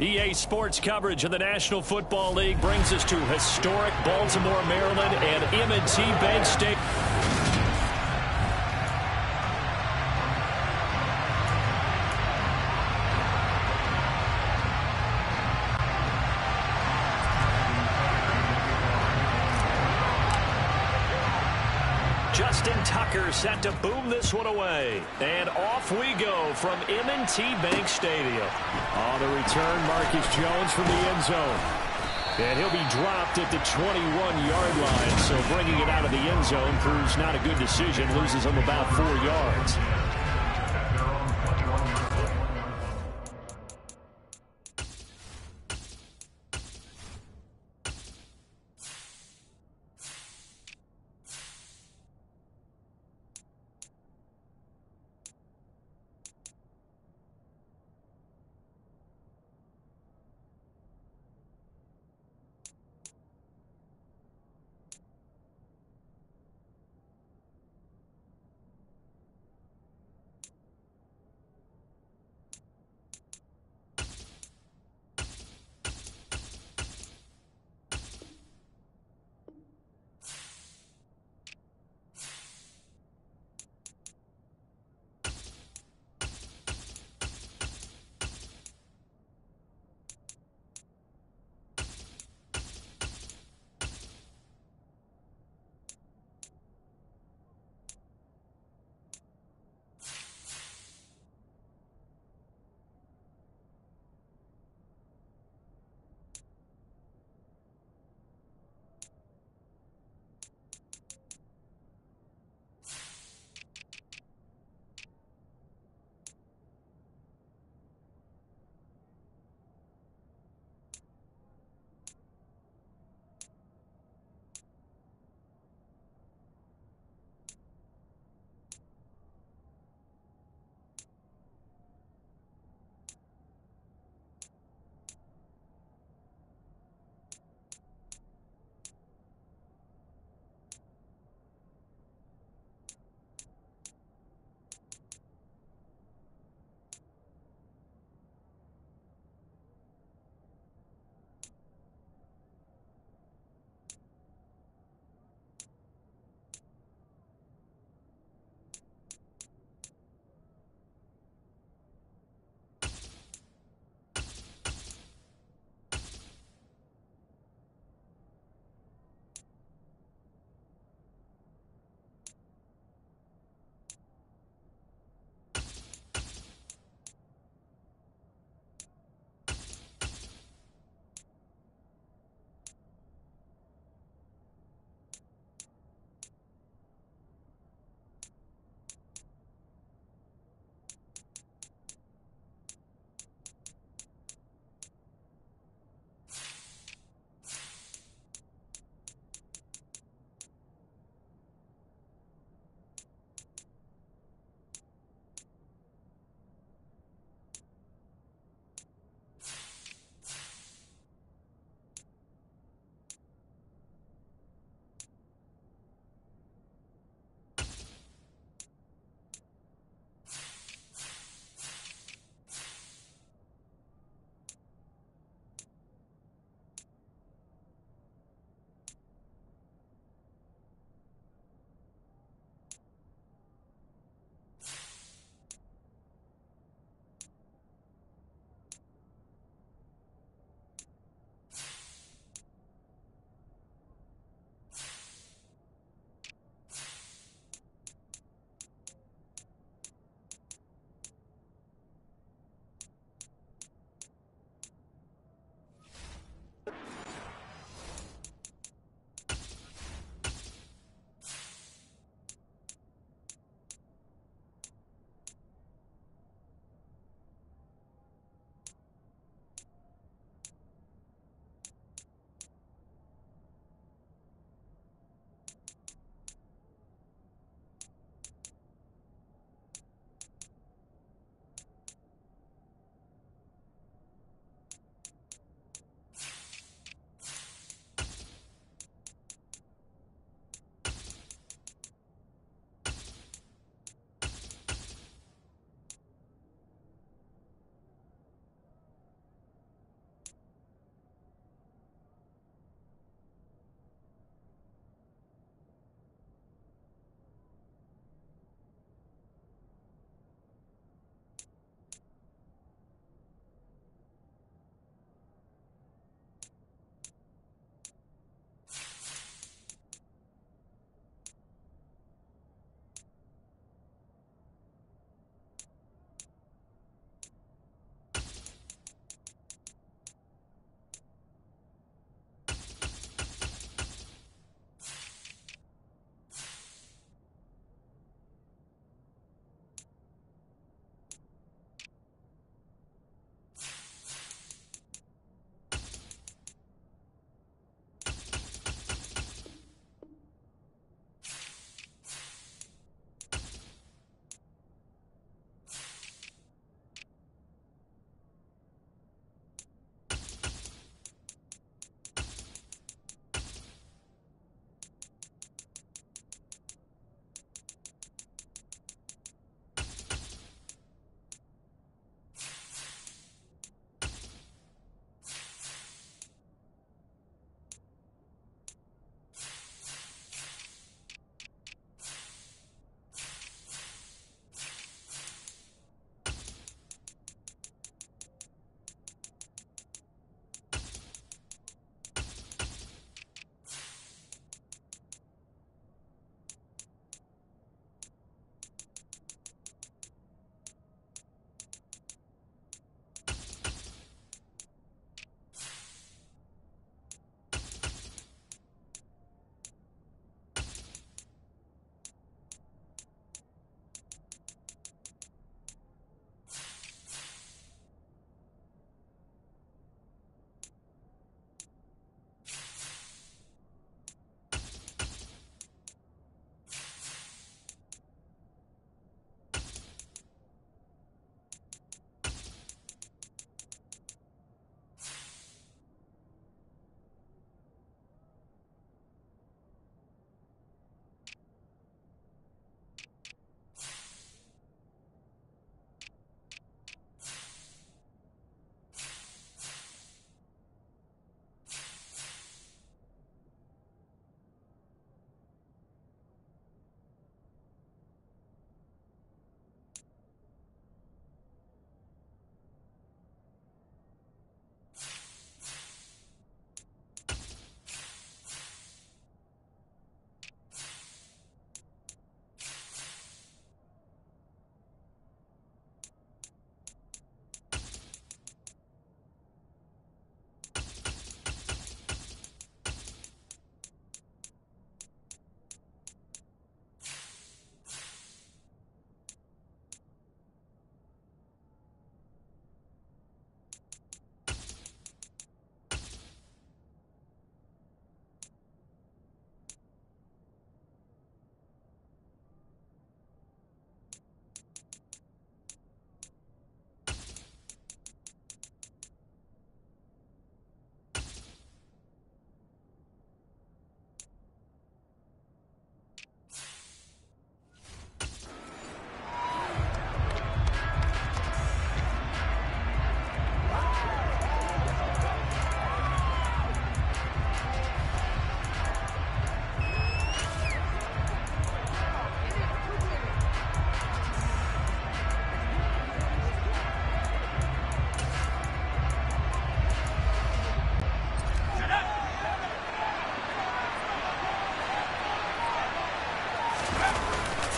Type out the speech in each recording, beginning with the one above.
EA Sports coverage of the National Football League brings us to historic Baltimore, Maryland, and M&T Bank Stadium. Justin Tucker set to boom this one away. And off we go from M&T Bank Stadium. On the return, Marcus Jones from the end zone. And he'll be dropped at the 21-yard line. So bringing it out of the end zone proves not a good decision. Loses him about 4 yards.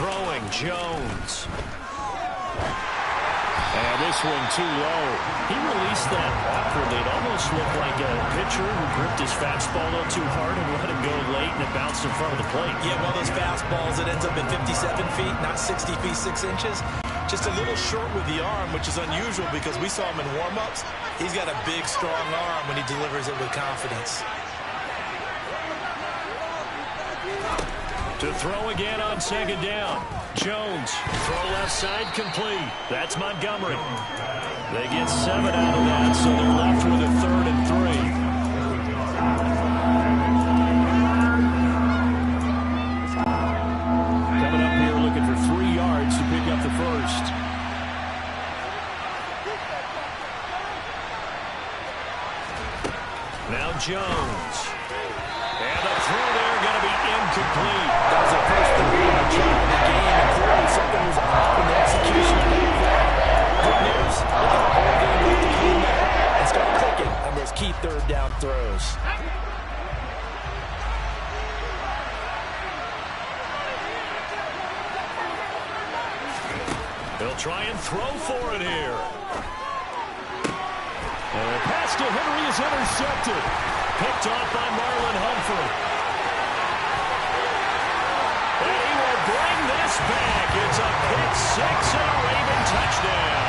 throwing, Jones. And this one too low. He released that awkwardly. It almost looked like a pitcher who gripped his fastball a little too hard and let it go late, and it bounced in front of the plate. Yeah, one of those fastballs that ends up at 57 feet, not 60 feet, 6 inches. Just a little short with the arm, which is unusual because we saw him in warm-ups. He's got a big, strong arm when he delivers it with confidence. To throw again on second down. Jones, throw left side complete. That's Montgomery. They get 7 out of that, so they're left with a 3rd and 3. Coming up here looking for 3 yards to pick up the first. Now Jones. And the throw there going to be incomplete. That was the first three in the game, and clearly something was off in the execution of that play. Good news, they got a whole game left to clean that up and start clicking on those key 3rd down throws. They'll try and throw for it here. And the pass to Henry is intercepted. Picked off by Marlon Humphrey. And he will bring this back. It's a pick 6 and a Raven touchdown.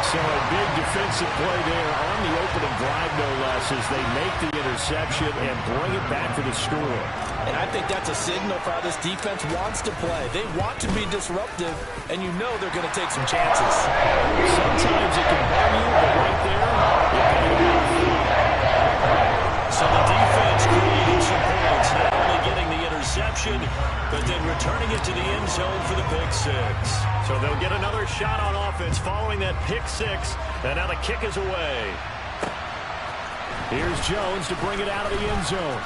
So a big defensive play there on the opening drive, no less, as they make the interception and bring it back for the score. And I think that's a signal for how this defense wants to play. They want to be disruptive, and you know they're going to take some chances. Sometimes it can burn you, but right there, it paid off. So the defense creating some points, not only getting the interception, but then returning it to the end zone for the pick 6. So they'll get another shot on offense following that pick 6, and now the kick is away. Here's Jones to bring it out of the end zone.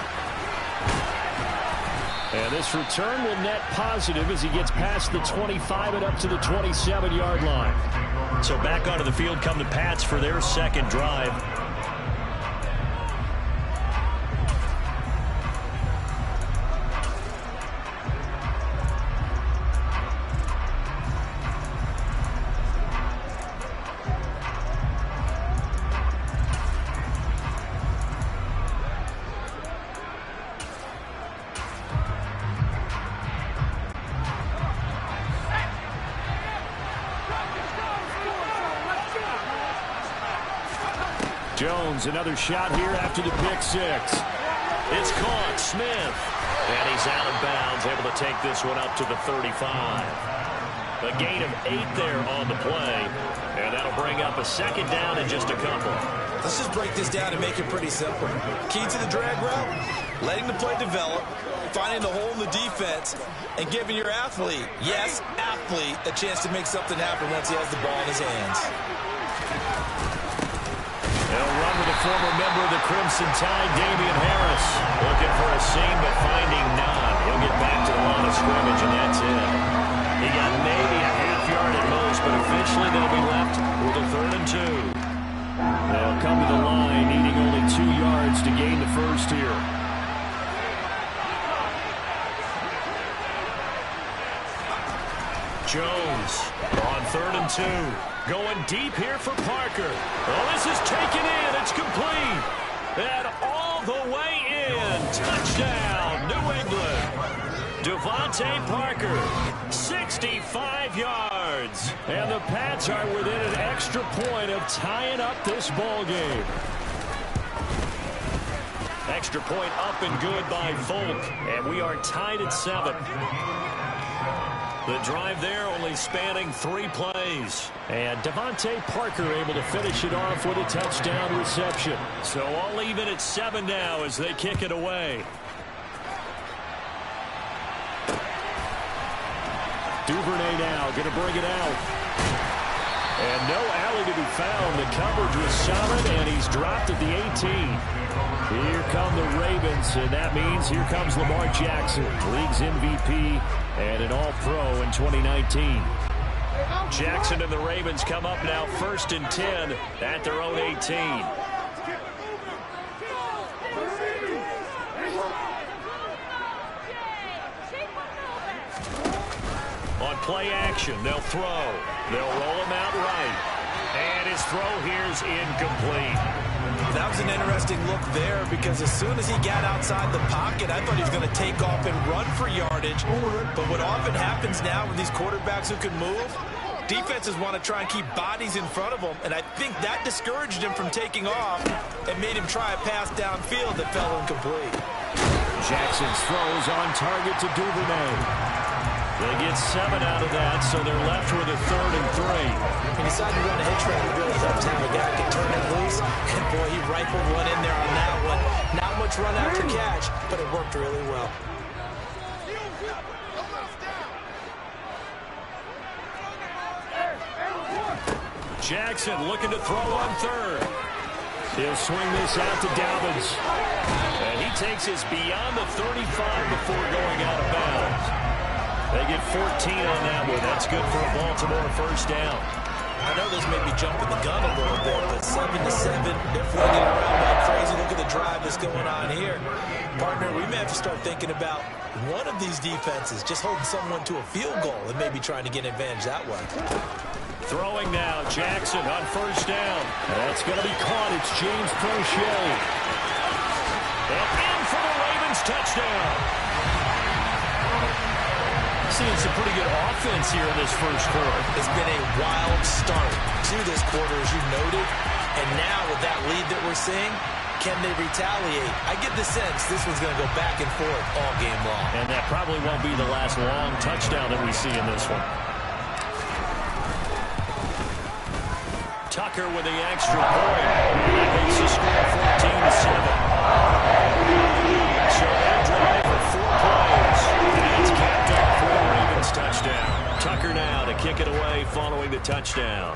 And this return will net positive as he gets past the 25 and up to the 27-yard line. So back onto the field come the Pats for their second drive. Jones, another shot here after the pick 6. It's caught. Smith. And he's out of bounds, able to take this one up to the 35. A gain of 8 there on the play. And that'll bring up a second down in just a couple. Let's just break this down and make it pretty simple. Key to the drag route, letting the play develop, finding the hole in the defense, and giving your athlete, yes, athlete, a chance to make something happen once he has the ball in his hands. They'll run with a former member of the Crimson Tide, Damian Harris. Looking for a seam, but finding none. He'll get back to the line of scrimmage, and that's it. He got maybe a half yard at most, but officially they'll be left with a 3rd and 2. They'll come to the line, needing only 2 yards to gain the first here. Jones on 3rd and 2. Going deep here for Parker. Oh, this is taken in. It's complete. And all the way in. Touchdown, New England. Devontae Parker, 65 yards. And the Pats are within an extra point of tying up this ball game. Extra point up and good by Volk. And we are tied at 7. The drive there only spanning 3 plays. And Devontae Parker able to finish it off with a touchdown reception. So all even at 7 now as they kick it away. Duvernay now going to bring it out. And no alley to be found. The coverage was solid, and he's dropped at the 18. Here come the Ravens, and that means here comes Lamar Jackson, league's MVP and an All-Pro in 2019. Jackson and the Ravens come up now 1st and 10 at their own 18. On play action, they'll throw. They'll roll him out right. And his throw here's incomplete. That was an interesting look there because as soon as he got outside the pocket, I thought he was going to take off and run for yardage. But what often happens now with these quarterbacks who can move, defenses want to try and keep bodies in front of them, and I think that discouraged him from taking off and made him try a pass downfield that fell incomplete. Jackson's throws on target to Duvernay. They get 7 out of that, so they're left with a 3rd and 3. He decided to run a hitch route. He really helps how a guy can turn it loose. And, boy, he rifled one in there on that one. Not much run after catch, but it worked really well. Jackson looking to throw on 3rd. He'll swing this out to Dobbins. And he takes us beyond the 35 before going out of bounds. They get 14 on that one. That's good for a Baltimore first down. I know this may be jumping the gun a little bit, but 7-7, they're flinging around like crazy. Look at the drive that's going on here. Partner, we may have to start thinking about one of these defenses just holding someone to a field goal and maybe trying to get an advantage that way. Throwing now, Jackson on first down. That's going to be caught. It's James Prochet. And in for the Ravens touchdown. Seeing some pretty good offense here in this first quarter. It's been a wild start to this quarter, as you noted. And now with that lead that we're seeing, can they retaliate? I get the sense this one's going to go back and forth all game long. And that probably won't be the last long touchdown that we see in this one. Tucker with the extra point. That makes the score 14-7. So that drive for 4 plays. And it's capped up for the Ravens touchdown. Tucker now to kick it away following the touchdown.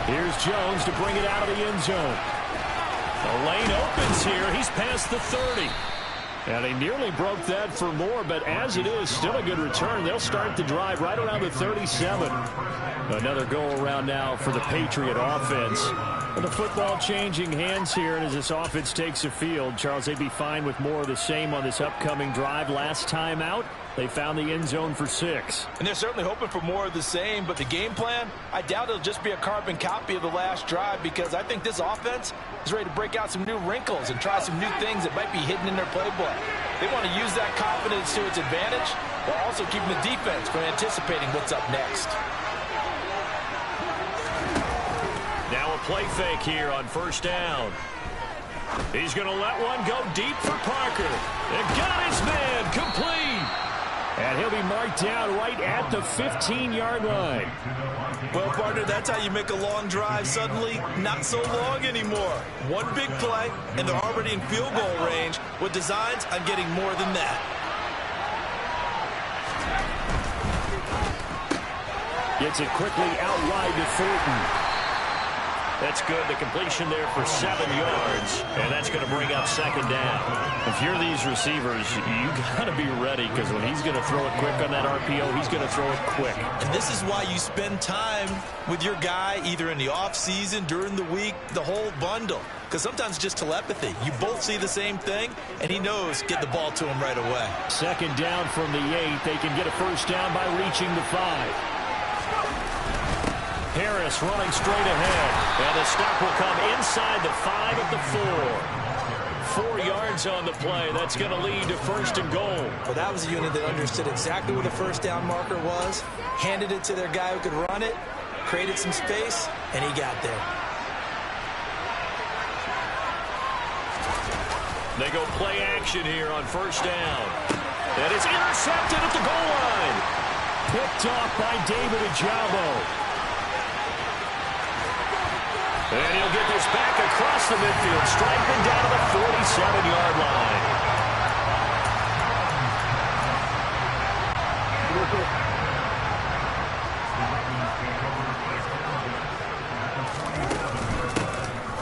Here's Jones to bring it out of the end zone. The lane opens here. He's past the 30. And he nearly broke that for more, but as it is, still a good return. They'll start the drive right around the 37. Another go-around now for the Patriot offense. And the football changing hands here, and as this offense takes the field, Charles, they'd be fine with more of the same on this upcoming drive. Last time out, they found the end zone for 6. And they're certainly hoping for more of the same, but the game plan, I doubt it'll just be a carbon copy of the last drive because I think this offense is ready to break out some new wrinkles and try some new things that might be hidden in their playbook. They want to use that confidence to its advantage while also keeping the defense from anticipating what's up next. Now a play fake here on first down. He's going to let one go deep for Parker. And got his man complete. And he'll be marked down right at the 15-yard line. Well, partner, that's how you make a long drive suddenly not so long anymore. One big play, and they're already in field goal range with designs on getting more than that. Gets it quickly out wide to Fulton. That's good. The completion there for 7 yards, and that's going to bring up second down. If you're these receivers, you got to be ready because when he's going to throw it quick on that RPO, he's going to throw it quick. And this is why you spend time with your guy either in the offseason, during the week, the whole bundle. Because sometimes it's just telepathy. You both see the same thing, and he knows get the ball to him right away. Second down from the 8. They can get a first down by reaching the 5. Harris running straight ahead. And the stop will come inside the 5 at the 4. 4 yards on the play. That's going to lead to first and goal. Well, that was a unit that understood exactly where the first down marker was, handed it to their guy who could run it, created some space, and he got there. They go play action here on first down. And it's intercepted at the goal line. Picked off by David Ojabo. And he'll get this back across the midfield, striking down to the 47-yard line.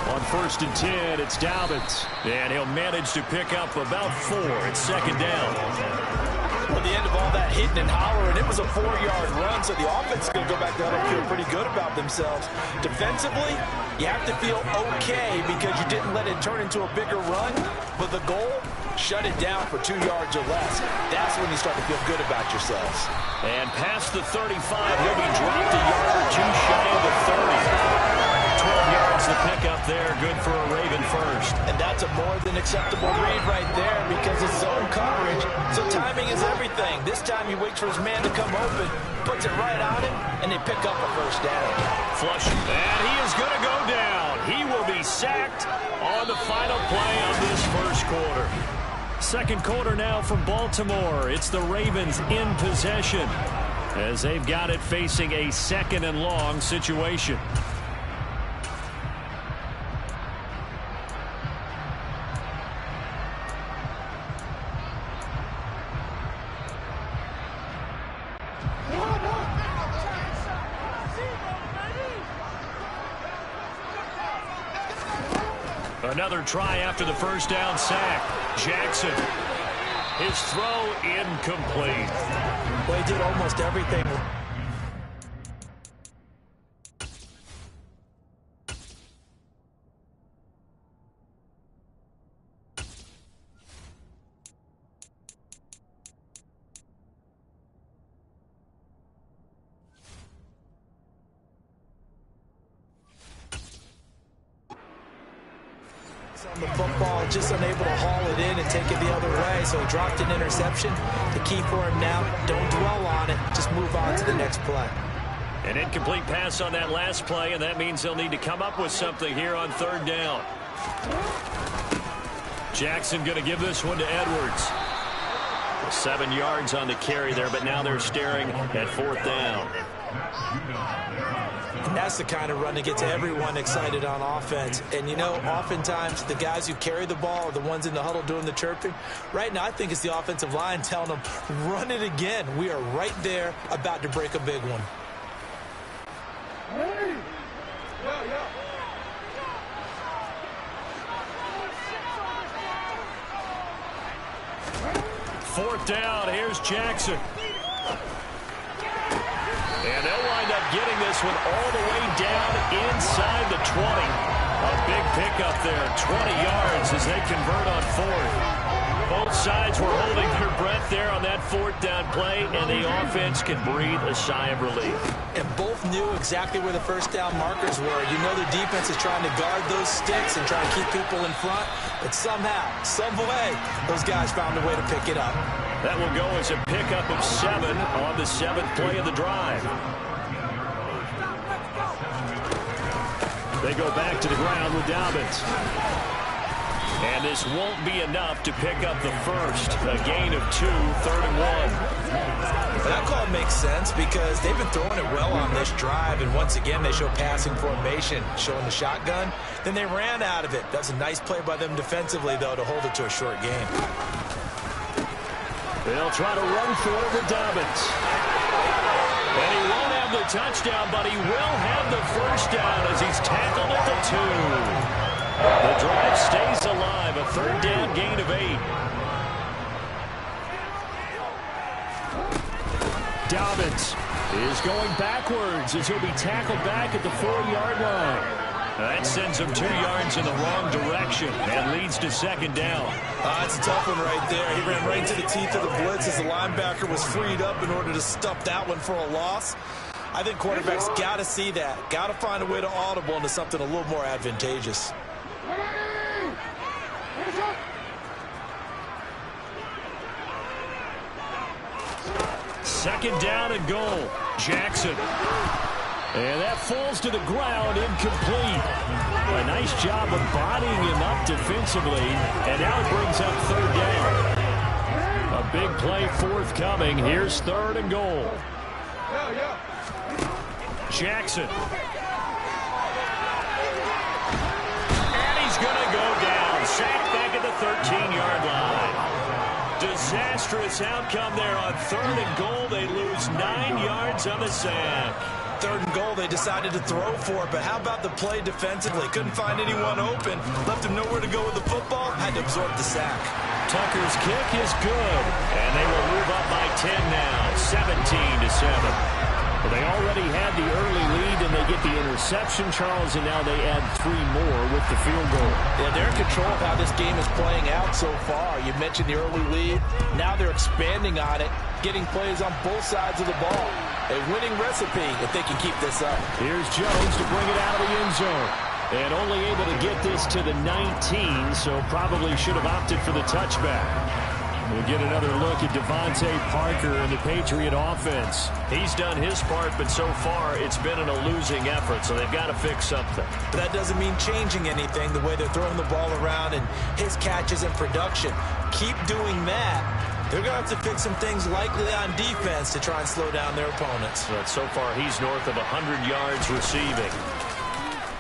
On first and 10, it's Dobbins. And he'll manage to pick up about 4. It's second down. At the end of all that hitting and hollering, it was a 4-yard run, so the offense is going to go back down and feel pretty good about themselves. Defensively, you have to feel okay because you didn't let it turn into a bigger run, but the goal, shut it down for 2 yards or less. when you start to feel good about yourselves. And past the 35, he'll be dropped a yard or two shy of the 30. 12 yards to pick up there, good for a Raven first. And that's a more than acceptable read right there because it's zone coverage, so timing is everything. This time he waits for his man to come open, puts it right on him, and they pick up a first down. Flush, and he is going to go down. He will be sacked on the final play of this first quarter. Second quarter now from Baltimore. It's the Ravens in possession as they've got it facing a second and long situation. Another try after the first down sack. Jackson. His throw incomplete. Well, he did almost everything. On the football, just unable to haul it in and take it the other way, so he dropped an interception. The key for him now, don't dwell on it, just move on to the next play. An incomplete pass on that last play, and that means they'll need to come up with something here on third down. Jackson going to give this one to Edwards. 7 yards on the carry there, but now they're staring at fourth down. And that's the kind of run that gets everyone excited on offense. And, you know, oftentimes the guys who carry the ball are the ones in the huddle doing the chirping. Right now, I think it's the offensive line telling them, run it again. We are right there about to break a big one. Fourth down, here's Jackson. And they'll wind up getting this one all the way down inside the 20. A big pickup there, 20 yards as they convert on fourth. Both sides were holding their breath there on that fourth down play, and the offense can breathe a sigh of relief. And both knew exactly where the first down markers were. You know the defense is trying to guard those sticks and try to keep people in front, but somehow, some way, those guys found a way to pick it up. That will go as a pickup of 7 on the 7th play of the drive. They go back to the ground with Dobbins. And this won't be enough to pick up the first. A gain of 2, third and 1. That call makes sense because they've been throwing it well on this drive, and once again they show passing formation, showing the shotgun. Then they ran out of it. That's a nice play by them defensively, though, to hold it to a short game. They'll try to run for it with Dobbins. And he won't have the touchdown, but he will have the first down as he's tackled at the 2. The drive stays alive, a third down gain of 8. Dobbins is going backwards as he'll be tackled back at the 4-yard line. That sends him 2 yards in the wrong direction and leads to second down. That's a tough one right there. He ran right into the teeth of the blitz as the linebacker was freed up in order to stuff that one for a loss. I think quarterbacks got to see that. Got to find a way to audible into something a little more advantageous. Second down and goal. Jackson. And that falls to the ground, incomplete. A nice job of bodying him up defensively, and now it brings up third down. A big play forthcoming. Here's third and goal. Jackson. And he's going to go down. Sacked back at the 13-yard line. Disastrous outcome there on third and goal. They lose 9 yards on the sack. Third and goal, they decided to throw for it, but how about the play defensively? Couldn't find anyone open, left him nowhere to go with the football, had to absorb the sack. Tucker's kick is good, and they will move up by 10 now, 17-7. Well, they already had the early lead, and they get the interception, Charles, and now they add 3 more with the field goal. Yeah, they're in control of how this game is playing out so far. You mentioned the early lead. Now they're expanding on it, getting plays on both sides of the ball. A winning recipe if they can keep this up. Here's Jones to bring it out of the end zone. And only able to get this to the 19, so probably should have opted for the touchback. We'll get another look at Devontae Parker and the Patriot offense. He's done his part, but so far it's been in a losing effort, so they've got to fix something. But that doesn't mean changing anything, the way they're throwing the ball around and his catches and production. Keep doing that. They're going to have to fix some things likely on defense to try and slow down their opponents. But so far he's north of 100 yards receiving.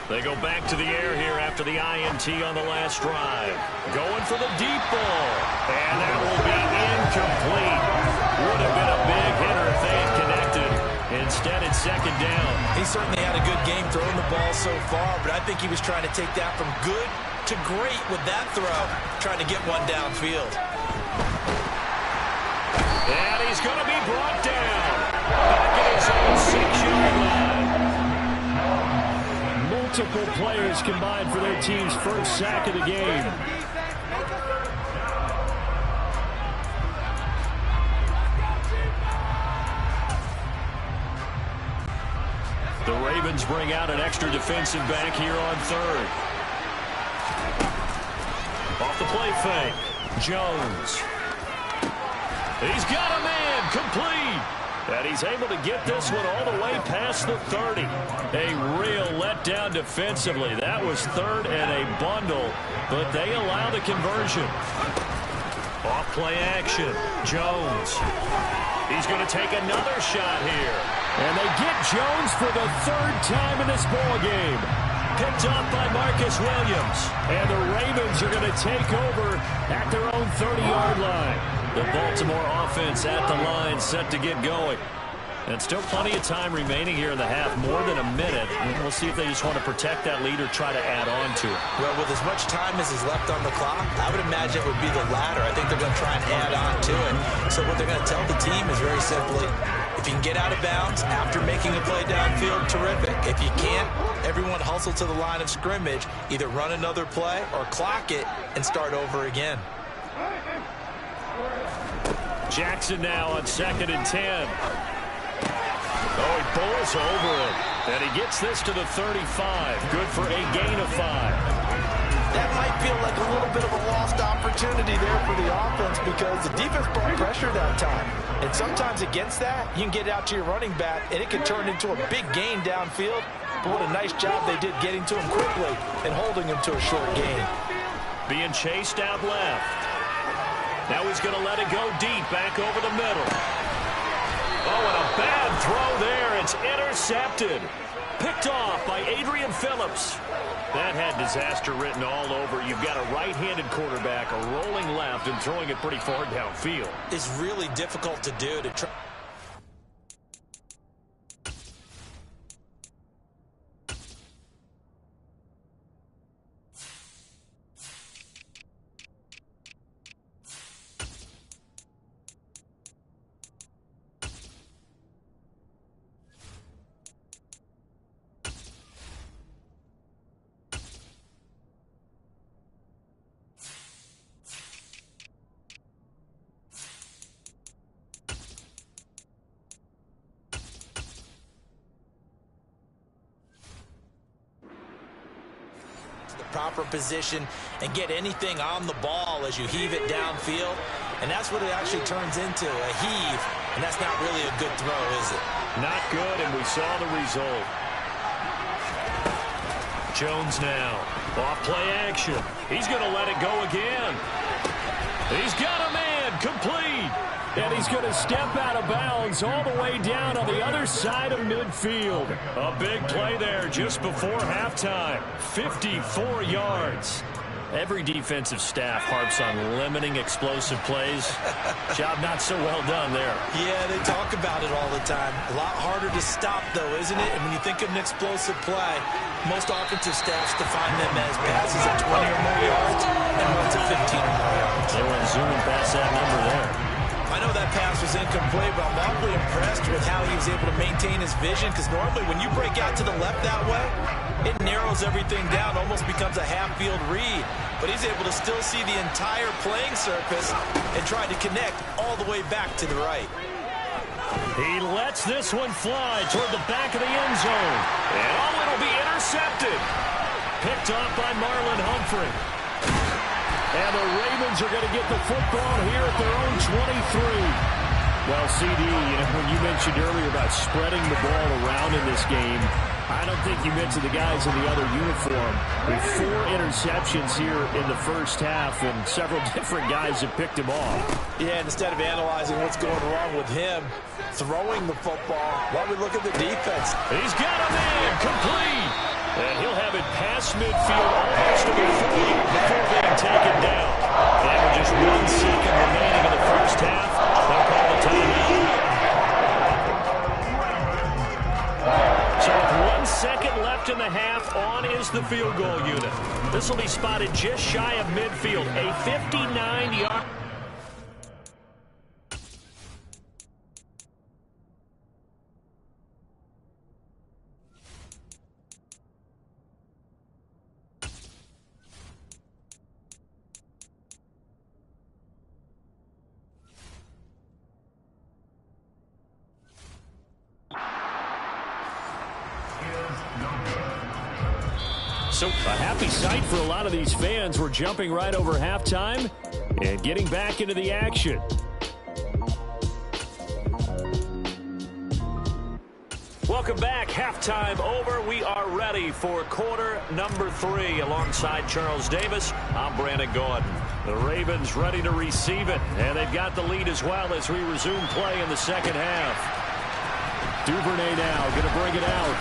They go back to the air here after the INT on the last drive. Going for the deep ball. And that will be incomplete. Would have been a big hitter if they had connected. Instead, it's second down. He certainly had a good game throwing the ball so far, but I think he was trying to take that from good to great with that throw, trying to get one downfield. And he's going to be brought down. Back at his own 6-yard line. Multiple players combined for their team's first sack of the game. The Ravens bring out an extra defensive back here on third. Off the play fake. Jones. He's got a man complete. And he's able to get this one all the way past the 30. A real letdown defensively. That was third and a bundle, but they allow the conversion. Off play action. Jones. He's going to take another shot here. And they get Jones for the 3rd time in this ball game. Picked up by Marcus Williams. And the Ravens are going to take over at their own 30-yard line. The Baltimore offense at the line, set to get going. And still plenty of time remaining here in the half, more than a minute. And we'll see if they just want to protect that lead or try to add on to it. Well, with as much time as is left on the clock, I would imagine it would be the latter. I think they're going to try and add on to it. So what they're going to tell the team is very simply, if you can get out of bounds after making a play downfield, terrific. If you can't, everyone hustle to the line of scrimmage, either run another play or clock it and start over again. Jackson now on 2nd and 10. Oh, he bowls over it. And he gets this to the 35. Good for a gain of 5. That might feel like a little bit of a lost opportunity there for the offense because the defense brought pressure that time. And sometimes against that, you can get out to your running back, and it can turn into a big gain downfield. But what a nice job they did getting to him quickly and holding him to a short gain. Being chased out left. Now he's going to let it go deep, back over the middle. Oh, and a bad throw there. It's intercepted. Picked off by Adrian Phillips. That had disaster written all over. You've got a right-handed quarterback, a rolling left, and throwing it pretty far downfield. It's really difficult to do to try. Proper position and get anything on the ball as you heave it downfield, and that's what it actually turns into, a heave, and that's not really a good throw, is it? Not good, and we saw the result. Jones now, off play action. He's going to let it go again. He's got a man, complete. And he's going to step out of bounds all the way down on the other side of midfield. A big play there just before halftime. 54 yards. Every defensive staff harps on limiting explosive plays. Job not so well done there. Yeah, they talk about it all the time. A lot harder to stop, though, isn't it? And when you think of an explosive play, most offensive staffs define them as passes of 20 or more yards and ones of 15 or more yards. They went zooming past that number there. I know that pass was incomplete, but I'm awfully impressed with how he was able to maintain his vision, because normally when you break out to the left that way, it narrows everything down, almost becomes a half-field read. But he's able to still see the entire playing surface and try to connect all the way back to the right. He lets this one fly toward the back of the end zone. And it'll be intercepted. Picked off by Marlon Humphrey. And the Ravens are going to get the football here at their own 23. Well, CD, when you mentioned earlier about spreading the ball around in this game, I don't think you mentioned the guys in the other uniform. With 4 interceptions here in the first half, and several different guys have picked him off. Yeah, and instead of analyzing what's going wrong with him throwing the football, why don't we look at the defense? He's got a man complete. And he'll have it past midfield almost to the 40 before being taken down. And with just 1 second remaining in the first half, they'll call a timeout. So with 1 second left in the half, on is the field goal unit. This will be spotted just shy of midfield, a 59-yard. So a happy sight for a lot of these fans. We're jumping right over halftime and getting back into the action. Welcome back. Halftime over. We are ready for quarter number 3. Alongside Charles Davis, I'm Brandon Gordon. The Ravens ready to receive it, and they've got the lead as well as we resume play in the second half. Duvernay now going to bring it out.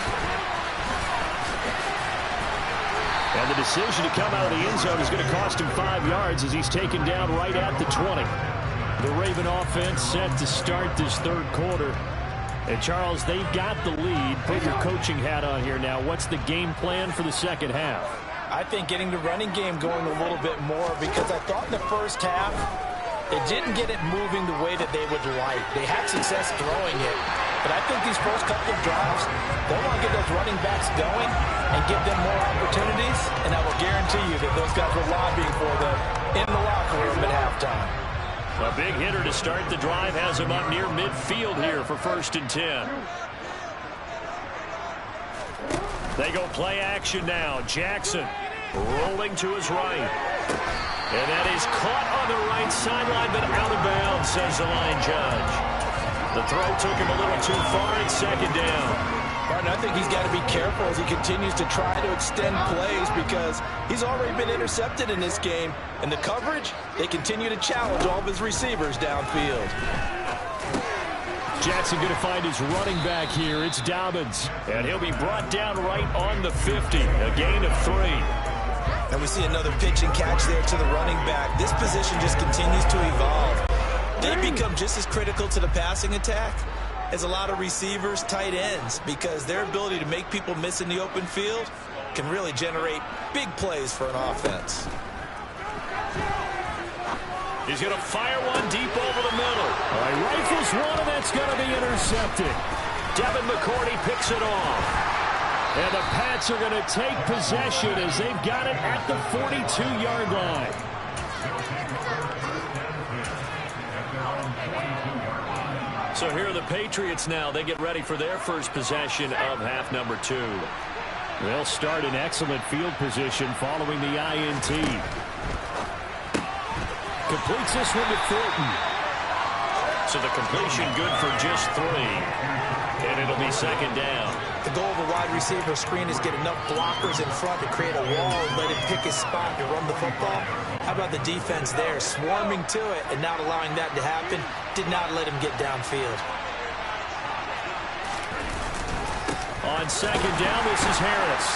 And the decision to come out of the end zone is going to cost him 5 yards as he's taken down right at the 20. The Raven offense set to start this third quarter. And, Charles, they've got the lead. Put your coaching hat on here now. What's the game plan for the second half? I think getting the running game going a little bit more, because I thought in the first half it didn't get it moving the way that they would like. They had success throwing it. But I think these first couple of drives, they want to get those running backs going and give them more opportunities, and I will guarantee you that those guys were lobbying for them in the locker room at halftime. A big hitter to start the drive has him up near midfield here for 1st and 10. They go play action now. Jackson rolling to his right. And that is caught on the right sideline, but out of bounds, says the line judge. The throw took him a little too far. It's 2nd down. Martin, I think he's got to be careful as he continues to try to extend plays, because he's already been intercepted in this game. And the coverage, they continue to challenge all of his receivers downfield. Jackson going to find his running back here. It's Dobbins. And he'll be brought down right on the 50. A gain of 3. And we see another pitch and catch there to the running back. This position just continues to evolve. They become just as critical to the passing attack as a lot of receivers, tight ends, because their ability to make people miss in the open field can really generate big plays for an offense. He's going to fire one deep over the middle. All right, rifles one, and that's going to be intercepted. Devin McCourty picks it off. And the Pats are going to take possession as they've got it at the 42-yard line. So here are the Patriots now. They get ready for their first possession of half number 2. They'll start in excellent field position following the INT. Completes this one to Thornton. So the completion good for just 3. And it'll be 2nd down. The goal of a wide receiver screen is get enough blockers in front to create a wall and let him pick his spot to run the football. How about the defense there, swarming to it and not allowing that to happen? Did not let him get downfield. On 2nd down, this is Harris.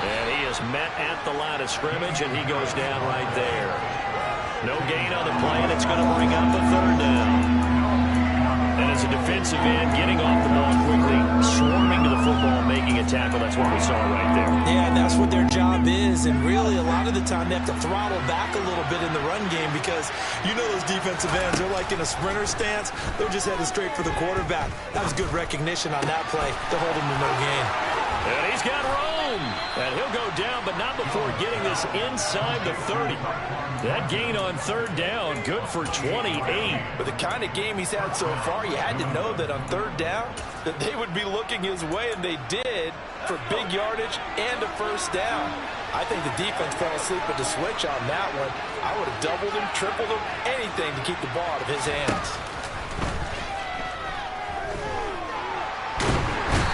And he is met at the line of scrimmage, and he goes down right there. No gain on the play, and it's going to bring up a 3rd down. And as a defensive end, getting off the ball quickly, swarming to the football, making a tackle. That's what we saw right there. Yeah, and that's what their job is. And really, a lot of the time, they have to throttle back a little bit in the run game because you know those defensive ends, they're like in a sprinter stance. They're just headed straight for the quarterback. That was good recognition on that play to hold him to no gain. And he's got room. And he'll go down, but not before getting this inside the 30. That gain on third down, good for 28. With the kind of game he's had so far, you had to know that on third down that they would be looking his way, and they did, for big yardage and a first down. I think the defense fell asleep with the switch on that one. I would have doubled him, tripled him, anything to keep the ball out of his hands.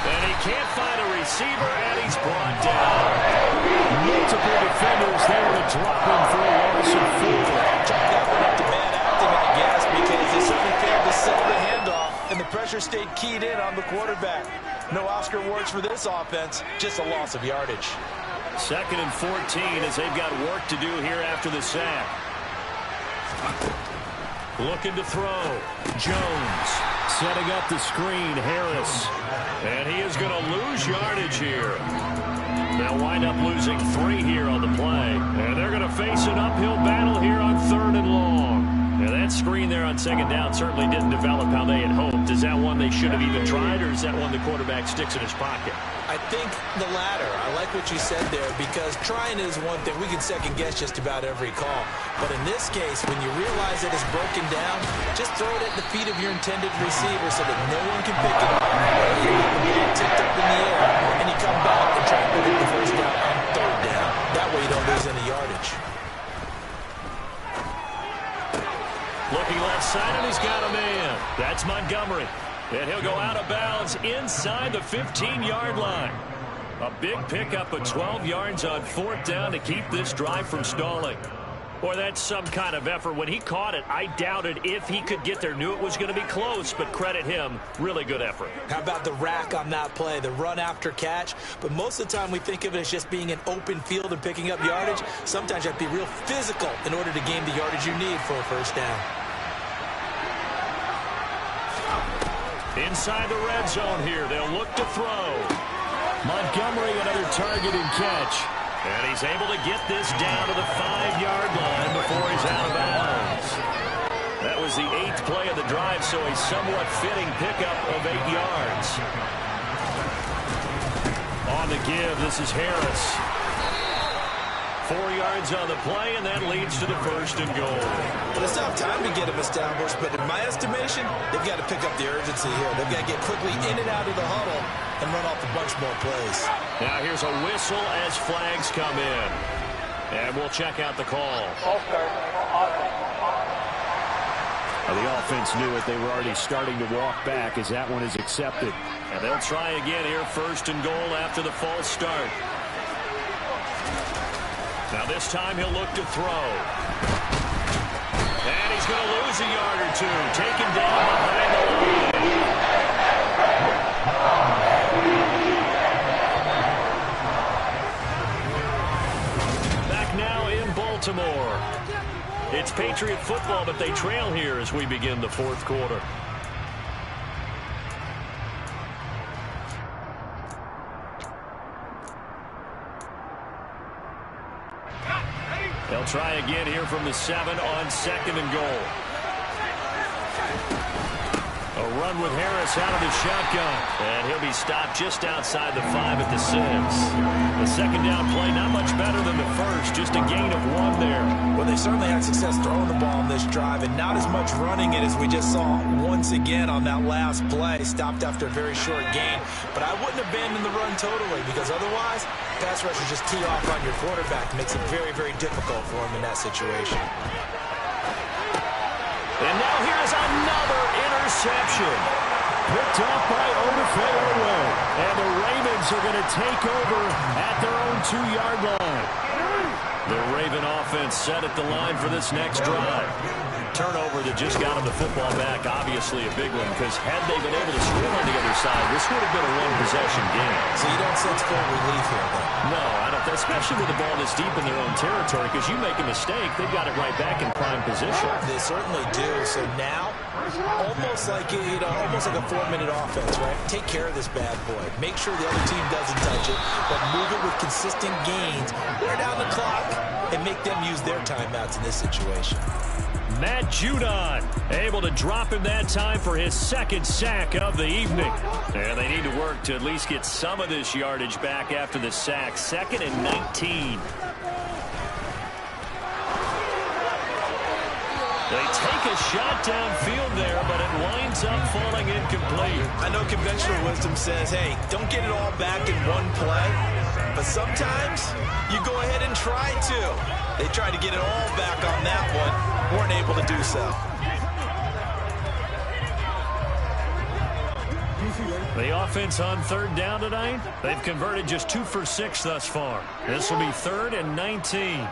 And he can't find a receiver, and he's brought down. Multiple defenders there to drop him for a loss of 4. Chalk that one up to bad acting, I guess, because they certainly failed to sell the handoff, and the pressure stayed keyed in on the quarterback. No Oscar awards for this offense, just a loss of yardage. 2nd and 14 as they've got work to do here after the sack. Looking to throw. Jones setting up the screen. Harris. And he is going to lose yardage here. They'll wind up losing 3 here on the play. And they're going to face an uphill battle here on 3rd and long. And that screen there on 2nd down certainly didn't develop how they had hoped. Is that one they should have even tried, or is that one the quarterback sticks in his pocket? I think the latter. I like what you said there, because trying is one thing. We can second guess just about every call. But in this case, when you realize that it's broken down, just throw it at the feet of your intended receiver so that no one can pick it up. You get the ball tipped up in the air, and you come back and try to get the first down on 3rd down. That way you don't lose any yardage. Looking left side, and he's got a man. That's Montgomery. And he'll go out of bounds inside the 15-yard line. A big pickup of 12 yards on 4th down to keep this drive from stalling. Boy, that's some kind of effort. When he caught it, I doubted if he could get there. Knew it was going to be close, but credit him. Really good effort. How about the rack on that play, the run after catch? But most of the time we think of it as just being an open field and picking up yardage. Sometimes you have to be real physical in order to gain the yardage you need for a first down. Inside the red zone here, they'll look to throw. Montgomery, another target and catch. And he's able to get this down to the 5-yard line before he's out of bounds. That was the 8th play of the drive, so a somewhat fitting pickup of 8 yards. On the give, this is Harris. 4 yards on the play, and that leads to the 1st and goal. Well, it's not time to get him established, but in my estimation, they've got to pick up the urgency here. They've got to get quickly in and out of the huddle and run off a bunch more plays. Now here's a whistle as flags come in. And we'll check out the call. The offense knew it. They were already starting to walk back as that one is accepted. And they'll try again here, 1st and goal after the false start. Now this time he'll look to throw. And he's going to lose a yard or 2. Taken down behind the line. Back now in Baltimore. It's Patriot football, but they trail here as we begin the 4th quarter. They'll try again here from the 7 on 2nd and goal. A run with Harris out of the shotgun. And he'll be stopped just outside the 5 at the 6. The 2nd down play, not much better than the 1st. Just a gain of 1 there. Well, they certainly had success throwing the ball on this drive, and not as much running it as we just saw once again on that last play. Stopped after a very short gain. But I wouldn't abandon the run totally, because otherwise, pass rushers just tee off on your quarterback. Makes it very, very difficult for him in that situation. And now here's another interception. Picked up by Odafe-Oweh. And the Ravens are going to take over at their own 2-yard line. The Raven offense set at the line for this next drive. Turnover that just got him the football back, obviously a big one, because had they been able to score on the other side, this would have been a one-possession game. So you don't sense full relief here, though? No, I don't, especially with the ball this deep in their own territory, because you make a mistake, they've got it right back in prime position. They certainly do. So now, almost like almost like a 4-minute offense, right? Take care of this bad boy. Make sure the other team doesn't touch it, but move it with consistent gains. Wear down the clock and make them use their timeouts in this situation. Matt Judon able to drop him that time for his second sack of the evening. And they need to work to at least get some of this yardage back after the sack. 2nd and 19. They take a shot downfield there, but it winds up falling incomplete. I know conventional wisdom says, hey, don't get it all back in one play. But sometimes you go ahead and try to. They tried to get it all back on that one. Weren't able to do so. The offense on 3rd down tonight, they've converted just 2 for 6 thus far. This will be 3rd and 19.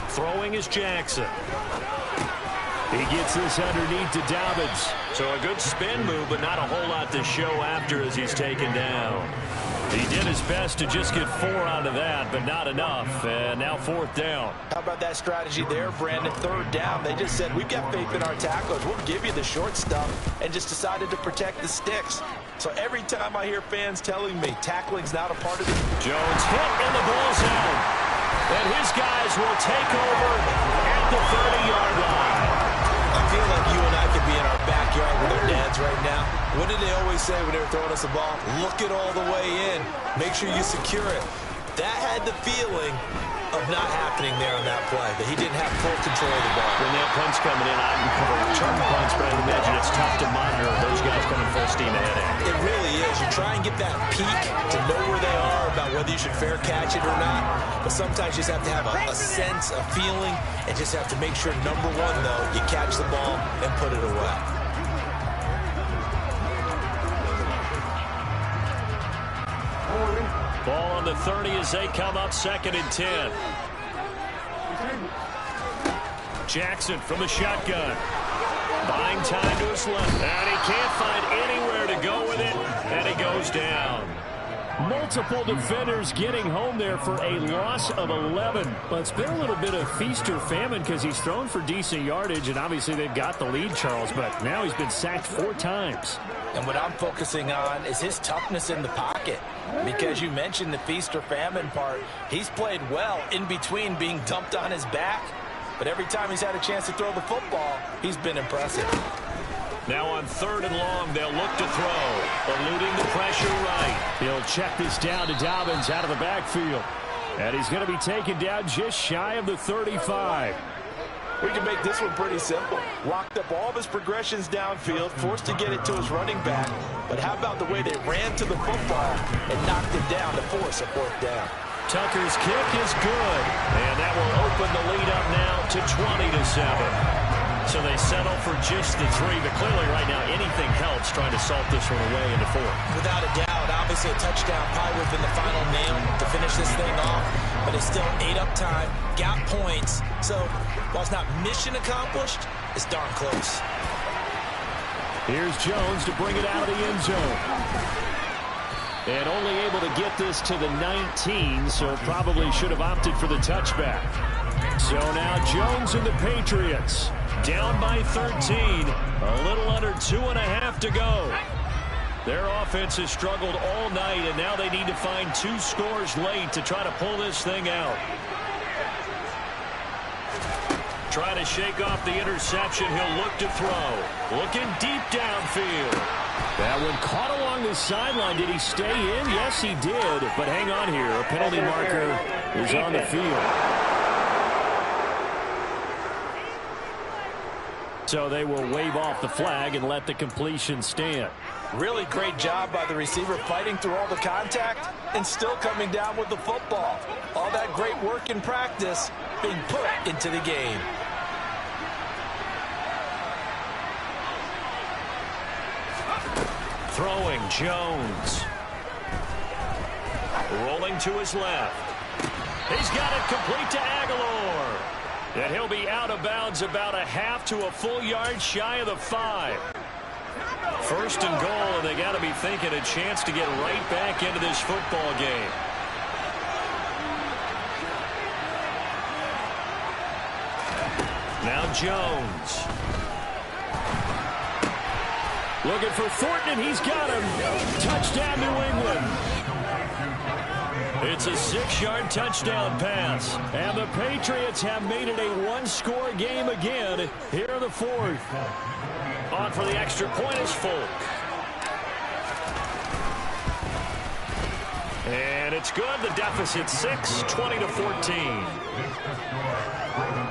Throwing is Jackson. He gets this underneath to Dobbins. So a good spin move, but not a whole lot to show after as he's taken down. He did his best to just get 4 out of that, but not enough. And now 4th down. How about that strategy there, Brandon? 3rd down. They just said, we've got faith in our tacklers. We'll give you the short stuff, and just decided to protect the sticks. So every time I hear fans telling me tackling's not a part of it. Jones hit in the ball zone. And his guys will take over at the 30-yard line. I feel like you and I could be in our backyard with our dads right now. What did they always say when they were throwing us a ball? Look it all the way in. Make sure you secure it. That had the feeling of not happening there on that play, that he didn't have full control of the ball. When that punch coming in, I can cover a return punch, but I imagine it's tough to monitor those guys coming full steam ahead at you. It really is. You try and get that peek to know where they are about whether you should fair catch it or not, but sometimes you just have to have a sense, a feeling, and just have to make sure, number one, though, you catch the ball and put it away. Ball on the 30 as they come up 2nd and 10. Jackson from the shotgun. Buying time to his left. And he can't find anywhere to go with it. And he goes down. Multiple defenders getting home there for a loss of 11. But it's been a little bit of feast or famine because he's thrown for decent yardage. And obviously they've got the lead, Charles. But now he's been sacked 4 times. And what I'm focusing on is his toughness in the pocket. Because you mentioned the feast or famine part. He's played well in between being dumped on his back. But every time he's had a chance to throw the football, he's been impressive. Now on 3rd and long, they'll look to throw. Eluding the pressure right. He'll check this down to Dobbins out of the backfield. And he's going to be taken down just shy of the 35. We can make this one pretty simple. Locked up all of his progressions downfield, forced to get it to his running back. But how about the way they ran to the football and knocked him down to force a 4th down? Tucker's kick is good. And that will open the lead up now to 20-7. So they settle for just the 3. But clearly right now anything helps trying to salt this one away into 4. Without a doubt, obviously a touchdown probably would have been the final nail to finish this thing off. But it's still ate up time, got points. So while it's not mission accomplished, it's darn close. Here's Jones to bring it out of the end zone. And only able to get this to the 19, so probably should have opted for the touchback. So now Jones and the Patriots down by 13. A little under 2.5 to go. Their offense has struggled all night, and now they need to find 2 scores late to try to pull this thing out. Trying to shake off the interception. He'll look to throw. Looking deep downfield. That one caught along the sideline. Did he stay in? Yes, he did. But hang on here. A penalty marker is on the field. So they will wave off the flag and let the completion stand. Really great job by the receiver fighting through all the contact and still coming down with the football. All that great work in practice being put into the game. Throwing Jones. Rolling to his left. He's got it complete to Aguilar. And he'll be out of bounds about a half to a full yard shy of the 5. First and goal, and they got to be thinking a chance to get right back into this football game. Now Jones. Looking for Thornton, and he's got him. Touchdown, New England. It's a 6-yard touchdown pass. And the Patriots have made it a one-score game again here in the 4th. On for the extra point is Folk. And it's good. The deficit 6, 20-14.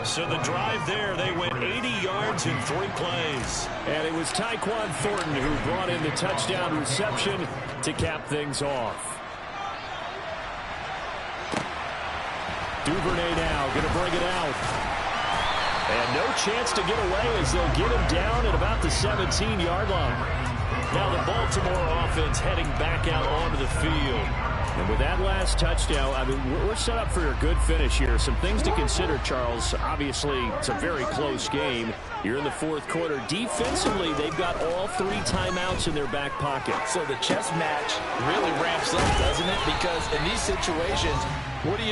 So the drive there, they went 80 yards in 3 plays. And it was Tyquan Thornton who brought in the touchdown reception to cap things off. Duvernay now going to bring it out. And no chance to get away as they'll get him down at about the 17-yard line. Now the Baltimore offense heading back out onto the field. And with that last touchdown, I mean, we're set up for a good finish here. Some things to consider, Charles. Obviously, it's a very close game. You're in the 4th quarter. Defensively, they've got all 3 timeouts in their back pocket. So the chess match really ramps up, doesn't it? Because in these situations, what do?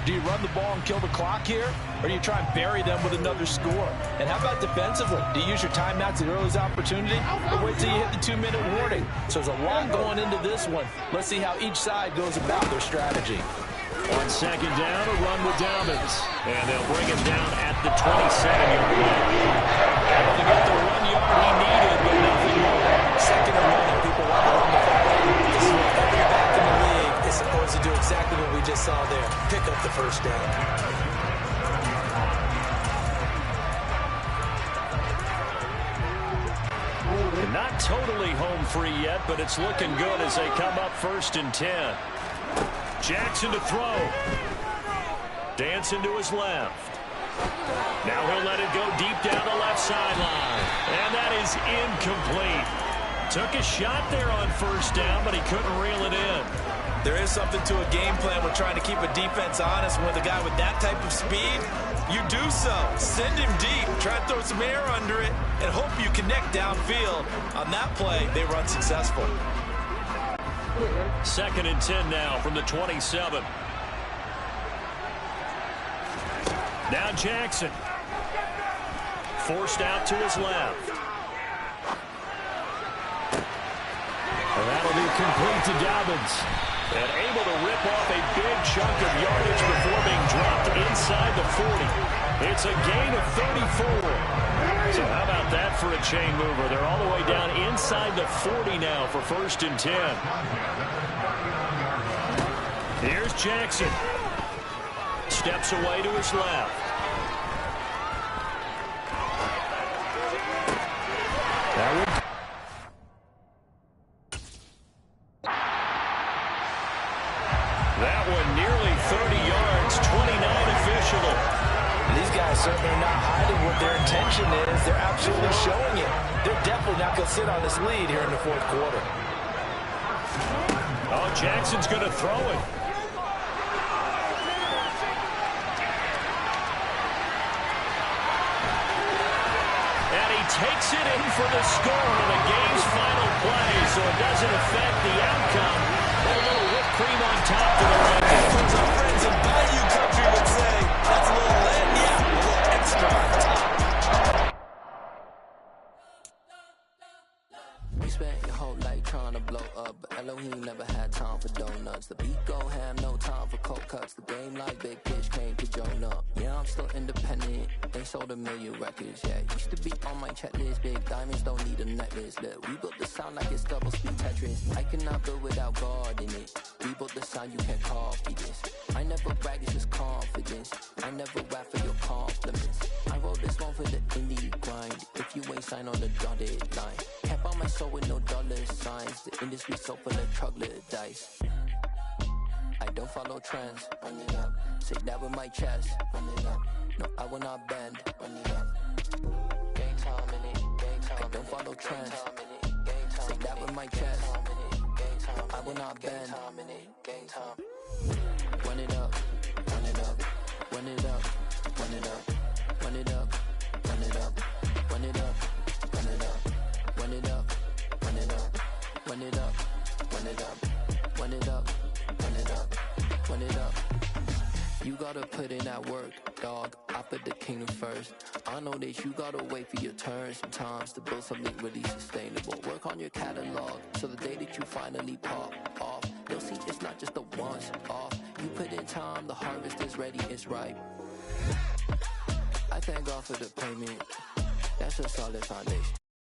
Do you run the ball and kill the clock here? Or do you try and bury them with another score? And how about defensively? Do you use your timeouts at earliest opportunity? Or wait till you hit the 2-minute warning? So there's a lot going into this one. Let's see how each side goes about their strategy. On 2nd down, a run with Dobbins. And they'll bring him down at the 27-yard line. Able to get the 1 yard he needed, but nothing more. 2nd and 1, people want to run the football. This is what every back in the league is supposed to do, exactly what we just saw there. Pick up the 1st down. Not totally home free yet, but it's looking good as they come up 1st and 10. Jackson to throw. Dancing to his left. Now he'll let it go deep down the left sideline. And that is incomplete. Took a shot there on 1st down, but he couldn't reel it in. There is something to a game plan. We're trying to keep a defense honest. With a guy with that type of speed, you do so. Send him deep. Try to throw some air under it and hope you connect downfield. On that play, they were unsuccessful. 2nd and 10 now from the 27. Now Jackson. Forced out to his left. And that'll be complete to Dobbins. And able to rip off a big chunk of yardage before being dropped inside the 40. It's a gain of 34. So how about that for a chain mover? They're all the way down inside the 40 now for 1st and 10. Here's Jackson. Steps away to his left. That one nearly 30 yards, 29 official. These guys certainly are not hiding what their intention is. They're absolutely showing it. They're definitely not going to sit on this lead here in the 4th quarter. Oh, Jackson's going to throw it. And he takes it in for the score on the game's final play, so it doesn't affect the outcome. A little whipped cream on top to the right. As our friends in Bayou Country would say, that's a little lead, yeah, a little extra on top. We spent your whole life trying to blow up, but Elohim never had time for donuts. The beat go ham, no time for cold cuts. The game like Big Pitch came to join up. Yeah, I'm still independent. They sold 1 million records, yeah. Used to be on my checklist. Big diamonds don't need a necklace. Look, we built the sound like it's double speed Tetris. I cannot build without God in it. We built the sound, you can't copy this. I never brag, it's just confidence. I never rap for your compliments. I wrote this one for the indie grind. If you ain't signed on the dotted line, can't buy my soul with no dollar signs. The industry so full of troglodytes. I don't follow trends. Run it up. Say that with my chest. Run it up. No, I will not bend. Run it up. Game time in it. Game time. I don't follow trends. Say that with my chest. I will not bend. Game time. Run it up. Run it up. Run it up. Run it up. run it up, run it up, run it up, run it up, run it up, run it up, run it up, run it up, run it up, run it up, run it up. You gotta put in that work, dog. I put the kingdom first. I know that you gotta wait for your turn sometimes to build something really sustainable. Work on your catalog, so the day that you finally pop off, you'll see it's not just a once off. You put in time, the harvest is ready, it's ripe. I thank God for the payment. That's a solid foundation.